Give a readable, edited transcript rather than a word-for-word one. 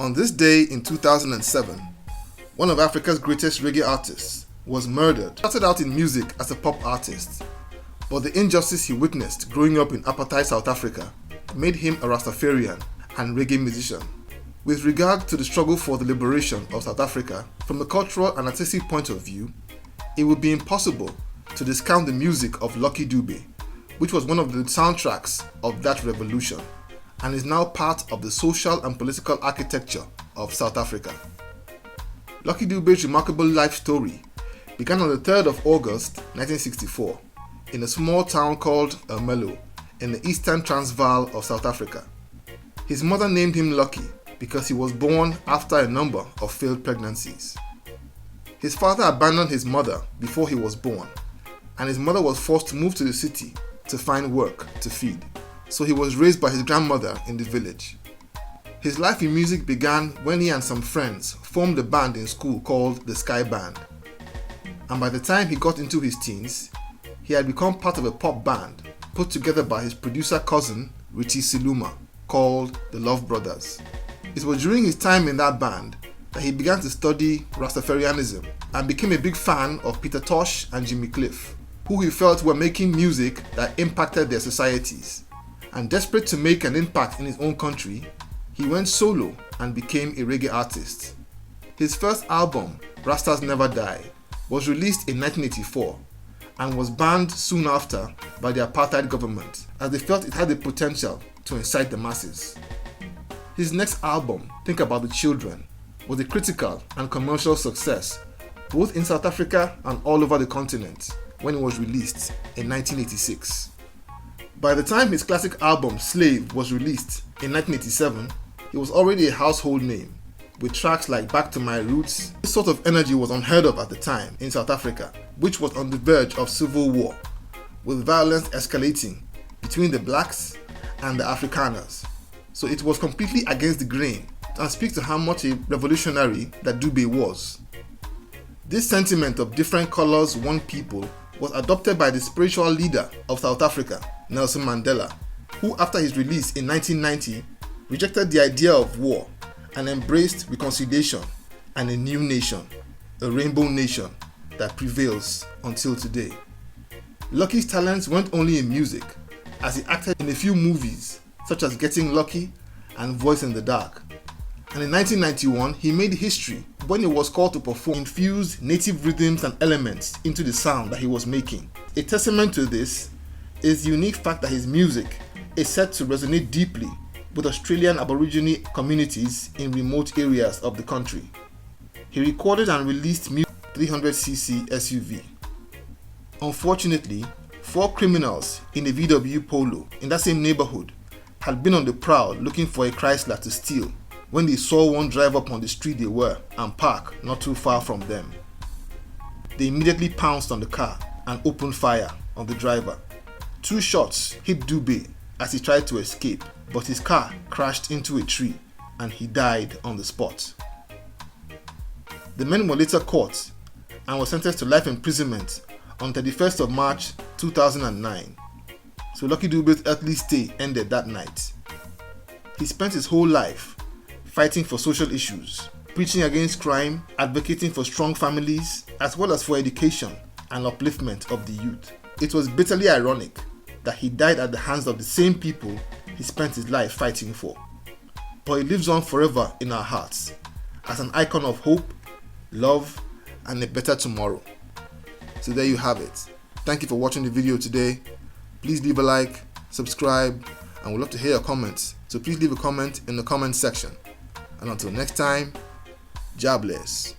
On this day in 2007, one of Africa's greatest reggae artists was murdered. He started out in music as a pop artist, but the injustice he witnessed growing up in apartheid South Africa made him a Rastafarian and reggae musician. With regard to the struggle for the liberation of South Africa, from a cultural and artistic point of view, it would be impossible to discount the music of Lucky Dube, which was one of the soundtracks of that revolution and is now part of the social and political architecture of South Africa. Lucky Dube's remarkable life story began on the 3rd of August 1964 in a small town called Ermelo in the eastern Transvaal of South Africa. His mother named him Lucky because he was born after a number of failed pregnancies. His father abandoned his mother before he was born, and his mother was forced to move to the city to find work to feed, so he was raised by his grandmother in the village. His life in music began when he and some friends formed a band in school called the Sky Band, and by the time he got into his teens, he had become part of a pop band put together by his producer cousin Richie Siluma called the Love Brothers. It was during his time in that band that he began to study Rastafarianism and became a big fan of Peter Tosh and Jimmy Cliff, who he felt were making music that impacted their societies. And desperate to make an impact in his own country, he went solo and became a reggae artist. His first album, Rastas Never Die, was released in 1984 and was banned soon after by the apartheid government as they felt it had the potential to incite the masses. His next album, Think About the Children, was a critical and commercial success both in South Africa and all over the continent when it was released in 1986. By the time his classic album Slave was released in 1987, he was already a household name with tracks like Back to My Roots. This sort of energy was unheard of at the time in South Africa, which was on the verge of civil war, with violence escalating between the blacks and the Afrikaners. So it was completely against the grain and speaks to how much a revolutionary that Dube was. This sentiment of different colors, one people, was adopted by the spiritual leader of South Africa, Nelson Mandela, who after his release in 1990 rejected the idea of war and embraced reconciliation and a new nation, a rainbow nation that prevails until today. Lucky's talents weren't only in music, as he acted in a few movies such as Getting Lucky and Voice in the Dark. And in 1991, he made history when he was called to perform infused native rhythms and elements into the sound that he was making. A testament to this is the unique fact that his music is said to resonate deeply with Australian Aborigine communities in remote areas of the country. He recorded and released music 300cc SUV. Unfortunately, 4 criminals in a VW Polo in that same neighborhood had been on the prowl looking for a Chrysler to steal when they saw one drive up on the street they were and park not too far from them. They immediately pounced on the car and opened fire on the driver. 2 shots hit Dube as he tried to escape, but his car crashed into a tree and he died on the spot. The men were later caught and were sentenced to life imprisonment on 31st of March 2009. So Lucky Dube's earthly stay ended that night. He spent his whole life fighting for social issues, preaching against crime, advocating for strong families, as well as for education and upliftment of the youth. It was bitterly ironic that he died at the hands of the same people he spent his life fighting for. But he lives on forever in our hearts as an icon of hope, love, and a better tomorrow. So there you have it. Thank you for watching the video today. Please leave a like, subscribe, and we'd love to hear your comments. So please leave a comment in the comment section. And until next time, God bless.